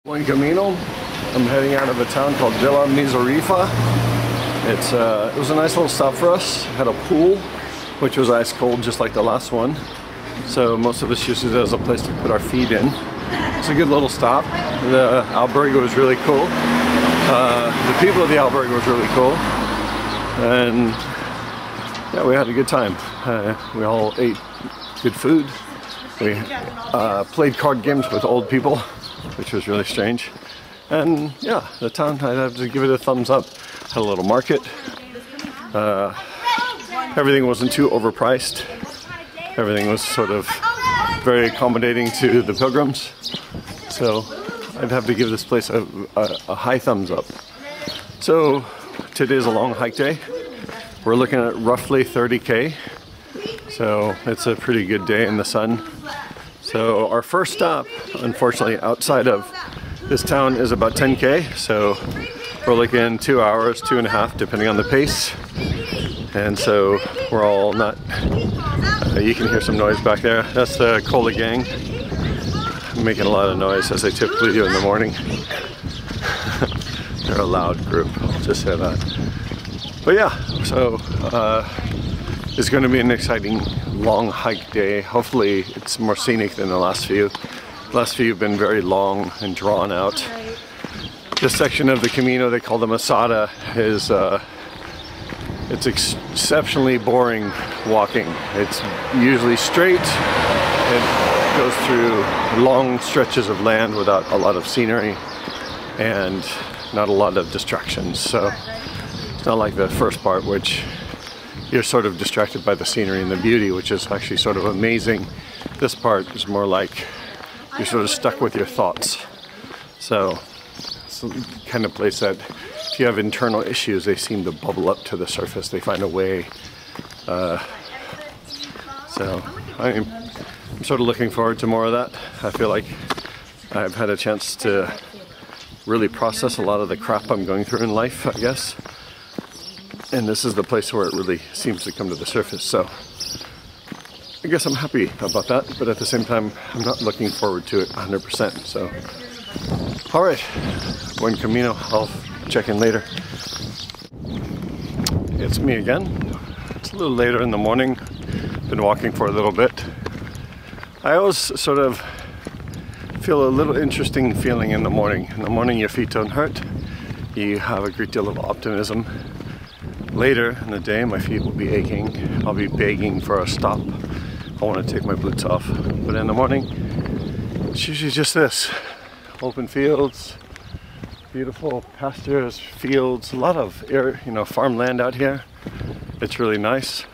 Buen Camino. I'm heading out of a town called Villanizarifa. It was a nice little stop for us. It had a pool, which was ice cold, just like the last one. So most of us used it as a place to put our feet in. It's a good little stop. The albergue was really cool. The people of the albergue was really cool. And yeah, we had a good time. We all ate good food. We played card games with old people, which was really strange. And yeah, the town, I'd have to give it a thumbs up. Had a little market. Everything wasn't too overpriced. Everything was sort of very accommodating to the pilgrims. So I'd have to give this place a high thumbs up. So today's a long hike day. We're looking at roughly 30K. So it's a pretty good day in the sun. So our first stop, unfortunately, outside of this town is about 10K. So we're looking 2 hours, 2.5, depending on the pace. And so we're all not, you can hear some noise back there. That's the Cola gang making a lot of noise, as they typically do in the morning. They're a loud group, I'll just say that. But yeah, so it's going to be an exciting long hike day. Hopefully it's more scenic than the last few. The last few have been very long and drawn out. This section of the Camino they call the Masada is it's exceptionally boring walking. It's usually straight. It goes through long stretches of land without a lot of scenery and not a lot of distractions. So it's not like the first part, which you're sort of distracted by the scenery and the beauty, which is actually sort of amazing. This part is more like you're sort of stuck with your thoughts. So it's the kind of place that if you have internal issues, they seem to bubble up to the surface. They find a way. So I'm sort of looking forward to more of that. I feel like I've had a chance to really process a lot of the crap I'm going through in life, I guess. And this is the place where it really seems to come to the surface. So I guess I'm happy about that, but at the same time, I'm not looking forward to it 100%. So, all right, buen camino. I'll check in later. It's me again. It's a little later in the morning. Been walking for a little bit. I always sort of feel a little interesting feeling in the morning. In the morning, your feet don't hurt. You have a great deal of optimism. Later in the day, my feet will be aching. I'll be begging for a stop. I want to take my boots off. But in the morning, it's usually just this. Open fields, beautiful pastures, fields, a lot of farmland out here. It's really nice.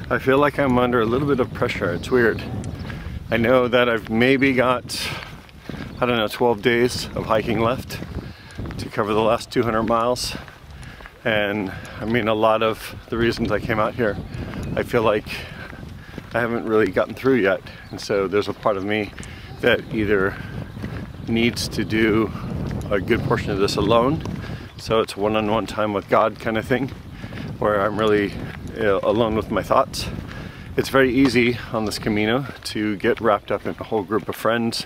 I feel like I'm under a little bit of pressure. It's weird. I know that I've maybe got, 12 days of hiking left to cover the last 200 miles. And I mean, a lot of the reasons I came out here, I feel like I haven't really gotten through yet. And so there's a part of me that either needs to do a good portion of this alone. So it's one-on-one time with God kind of thing, where I'm really alone with my thoughts. It's very easy on this Camino to get wrapped up in a whole group of friends,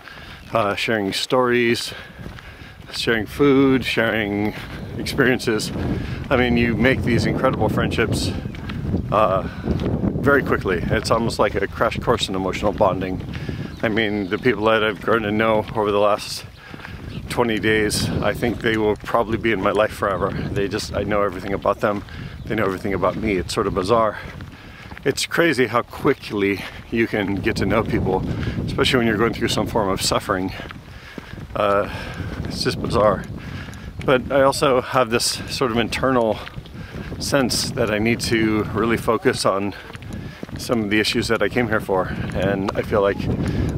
sharing stories, sharing food, sharing experiences. I mean, you make these incredible friendships very quickly. It's almost like a crash course in emotional bonding. I mean, the people that I've grown to know over the last 20 days, I think they will probably be in my life forever. I know everything about them. They know everything about me. It's sort of bizarre. It's crazy how quickly you can get to know people, especially when you're going through some form of suffering. It's just bizarre. But I also have this sort of internal sense that I need to really focus on some of the issues that I came here for. And I feel like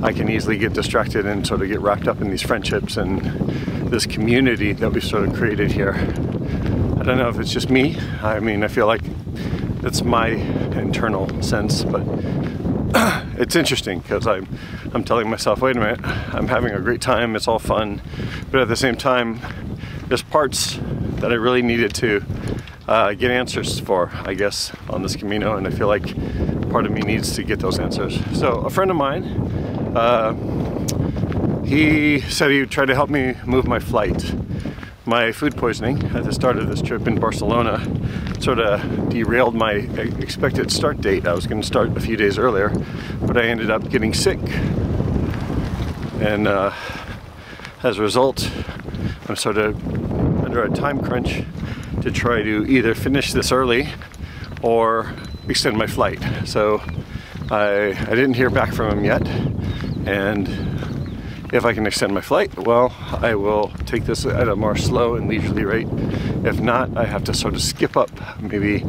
I can easily get distracted and sort of get wrapped up in these friendships and this community that we've sort of created here. I don't know if it's just me. I mean, I feel like it's my internal sense, but it's interesting because I'm telling myself, wait a minute, I'm having a great time, it's all fun, but at the same time, there's parts that I really needed to get answers for, I guess, on this Camino, and I feel like part of me needs to get those answers. So a friend of mine He said he would try to help me move my flight. My food poisoning at the start of this trip in Barcelona sort of derailed my expected start date. I was going to start a few days earlier, but I ended up getting sick. And as a result, I'm sort of under a time crunch to try to either finish this early or extend my flight. So I didn't hear back from him yet, and if I can extend my flight, well, I will take this at a more slow and leisurely rate. If not, I have to sort of skip up maybe,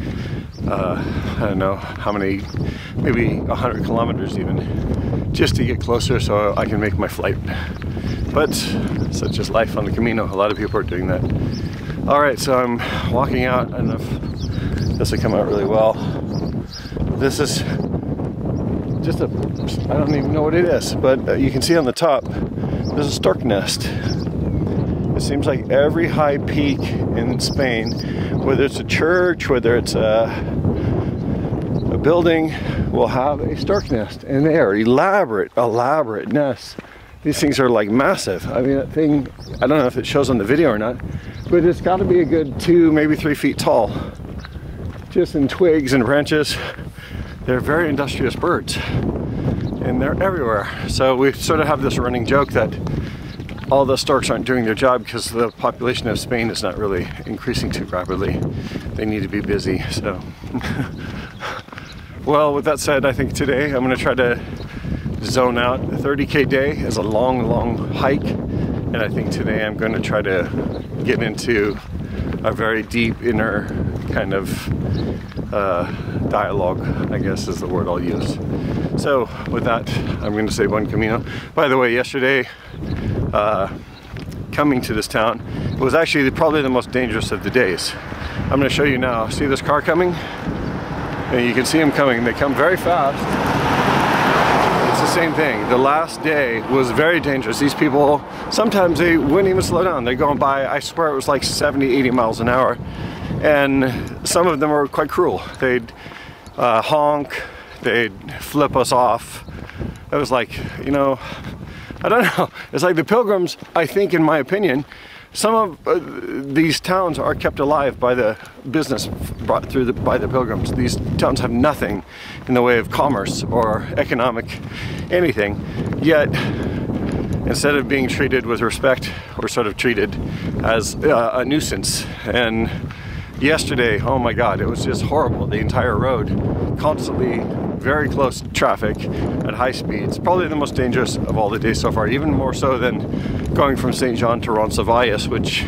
I don't know how many, maybe 100 kilometers even, just to get closer so I can make my flight. But such is life on the Camino. A lot of people are doing that. All right, so I'm walking out. I don't know if this will come out really well. This is just a, I don't even know what it is, but you can see on the top, there's a stork nest. It seems like every high peak in Spain, whether it's a church, whether it's a building, will have a stork nest. And they are elaborate nests. These things are like massive. I mean, that thing, I don't know if it shows on the video or not, but it's got to be a good 2, maybe 3 feet tall. Just in twigs and branches. They're very industrious birds, and they're everywhere. So we sort of have this running joke that all the storks aren't doing their job because the population of Spain is not really increasing too rapidly. They need to be busy, so. Well, with that said, I think today I'm gonna try to zone out. A 30K day is a long hike, and I think today I'm gonna try to get into a very deep inner kind of dialogue, I guess is the word I'll use. So with that, I'm going to say buen camino. By the way, yesterday, coming to this town, it was actually probably the most dangerous of the days. I'm going to show you now. See this car coming? And you can see them coming. They come very fast. It's the same thing. The last day was very dangerous. These people, sometimes they wouldn't even slow down. They're going by, I swear it was like 70, 80 miles an hour. And some of them were quite cruel. They'd honk, they'd flip us off. It was like, you know, I don't know. It's like the pilgrims, I think, in my opinion, some of these towns are kept alive by the business brought through by the pilgrims. These towns have nothing in the way of commerce or economic anything, yet instead of being treated with respect, we're sort of treated as a nuisance. And yesterday, oh my God, it was just horrible. The entire road, constantly very close traffic at high speeds. Probably the most dangerous of all the days so far, even more so than going from St. John to Roncesvalles, which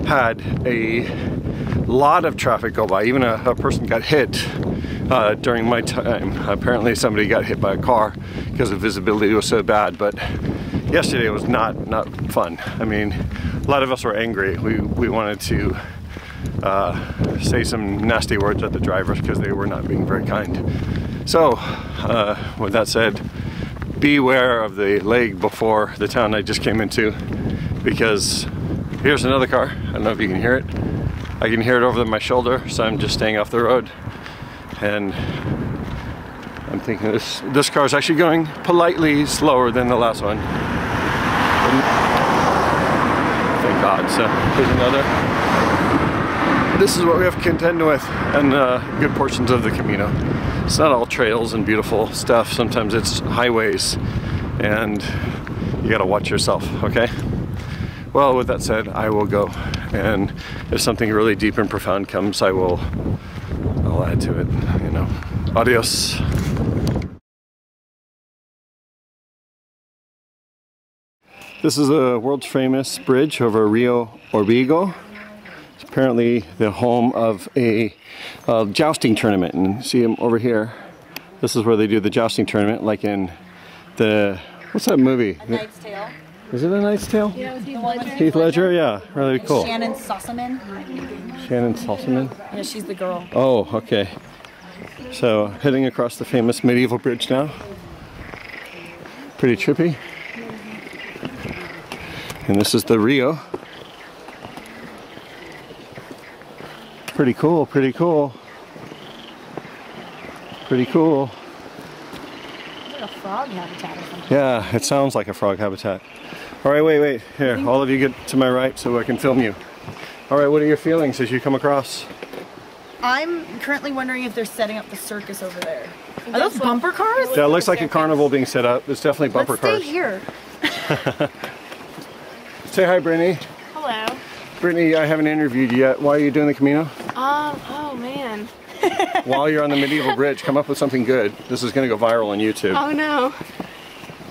had a lot of traffic go by. Even a person got hit during my time. Apparently somebody got hit by a car because the visibility was so bad, but yesterday was not fun. I mean, a lot of us were angry. We wanted to say some nasty words at the drivers because they were not being very kind. So, with that said, beware of the leg before the town I just came into, because here's another car. I don't know if you can hear it. I can hear it over my shoulder, so I'm just staying off the road. And I'm thinking this car is actually going politely slower than the last one. Thank God. So here's another. This is what we have to contend with on good portions of the Camino. It's not all trails and beautiful stuff. Sometimes it's highways, and you gotta watch yourself, okay? Well, with that said, I will go. And if something really deep and profound comes, I'll add to it, you know. Adios. This is a world famous bridge over Rio Orbigo. It's apparently the home of a jousting tournament, and see them over here. This is where they do the jousting tournament, like in the, what's that movie? A Knight's Tale. Is it A Knight's Tale? Yeah, Heath Ledger, yeah, really cool. Shannon Sossaman. Shannon Sossaman? Yeah, she's the girl. Oh, okay. So, heading across the famous medieval bridge now. Pretty trippy. And this is the Rio. Pretty cool, pretty cool. Pretty cool. Is there a frog habitat or something. Yeah, it sounds like a frog habitat. All right, wait. Here, all of you get to my right so I can film you. All right, what are your feelings as you come across? I'm currently wondering if they're setting up the circus over there. Are those bumper cars? Yeah, it looks like a carnival being set up. It's definitely bumper cars. Let's stay here. Say hi, Brittany. Hello. Brittany, I haven't interviewed you yet. Why are you doing the Camino? Oh man. While you're on the medieval bridge, come up with something good. This is going to go viral on YouTube. Oh no.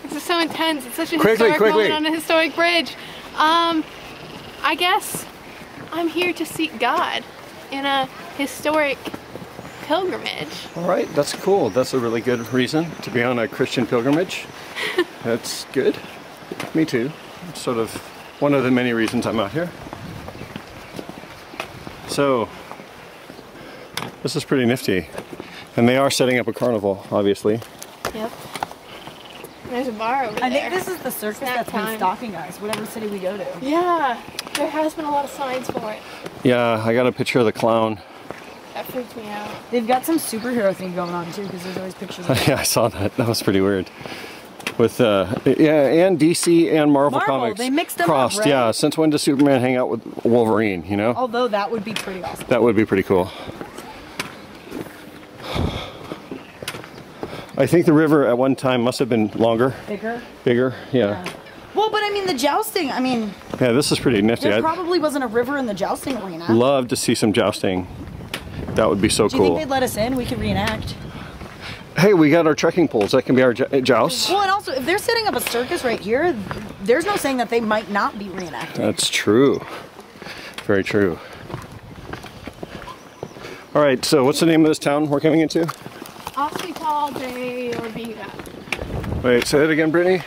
This is so intense. It's such a historic moment on a historic bridge. I guess I'm here to seek God in a historic pilgrimage. All right, that's cool. That's a really good reason to be on a Christian pilgrimage. That's good. Me too. It's sort of one of the many reasons I'm out here. So, this is pretty nifty. And they are setting up a carnival, obviously. Yep. There's a bar over there. I think this is the circus that's been stalking us, whatever city we go to. Yeah, there has been a lot of signs for it. Yeah, I got a picture of the clown. That freaked me out. They've got some superhero thing going on too, because there's always pictures of Yeah, I saw that. That was pretty weird. With and DC and Marvel comics they mixed them crossed. up, right? Yeah, since when does Superman hang out with Wolverine? You know? Although that would be pretty awesome. That would be pretty cool. I think the river at one time must have been longer. Bigger, yeah. Well, but I mean the jousting, Yeah, this is pretty nifty. there probably wasn't a river in the jousting arena. Love to see some jousting. That would be so Do you cool. think they'd let us in? We could reenact. Hey, we got our trekking poles. That can be our joust. Well, and also, if they're setting up a circus right here, there's no saying that they might not be reenacting. That's true. Very true. All right, so what's the name of this town we're coming into? Hospital de Orbigo. Wait, say that again, Brittany?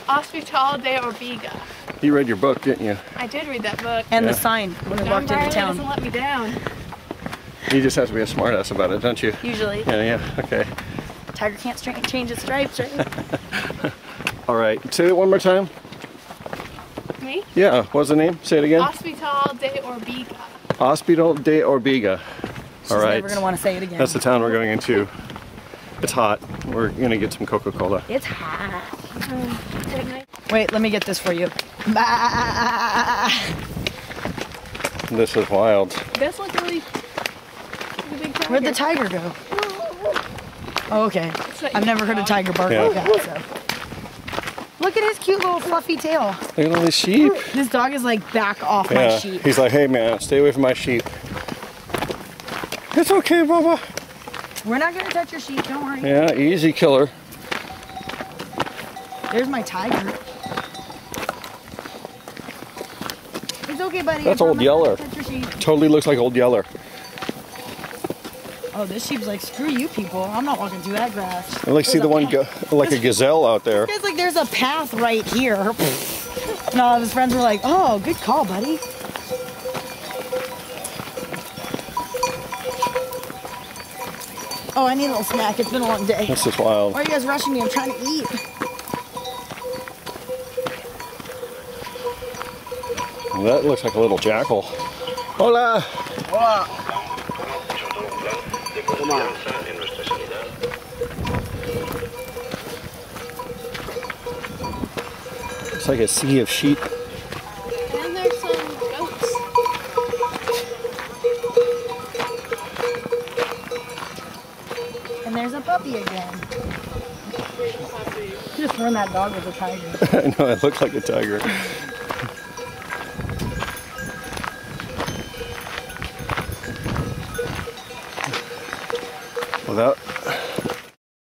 Hospital de Orbigo. You read your book, didn't you? I did read that book. And the sign when we walked into town. Doesn't let me down. You just have to be a smartass about it, don't you? Usually. Yeah, okay. Tiger can't change its stripes, right? All right, say it one more time. Me? Yeah, what's the name? Say it again. Hospital de Orbigo. Hospital de Orbigo. All right. We're gonna want to say it again. That's the town we're going into. It's hot. We're gonna get some Coca-Cola. It's hot. Wait, let me get this for you. This is wild. This looks really big tiger. Where'd the tiger go? Oh, okay. I've never heard a tiger bark like that. So. Look at his cute little fluffy tail. Look at all these sheep. This dog is like, back off my sheep. He's like, hey man, stay away from my sheep. It's okay, Bubba. We're not gonna touch your sheep, don't worry. Yeah, easy killer. There's my tiger. It's okay, buddy. That's Old Yeller. Totally looks like Old Yeller. Oh, this sheep's like, screw you people. I'm not walking through that grass. I like see the one like a gazelle out there. It's like there's a path right here. And all of his friends were like, oh, good call, buddy. Oh, I need a little snack. It's been a long day. This is wild. Why are you guys rushing me? I'm trying to eat. That looks like a little jackal. Hola! Hola! Come on. It's like a sea of sheep. And there's some goats. And there's a puppy again. You just run that dog with a tiger. I know, it looked like a tiger. Well,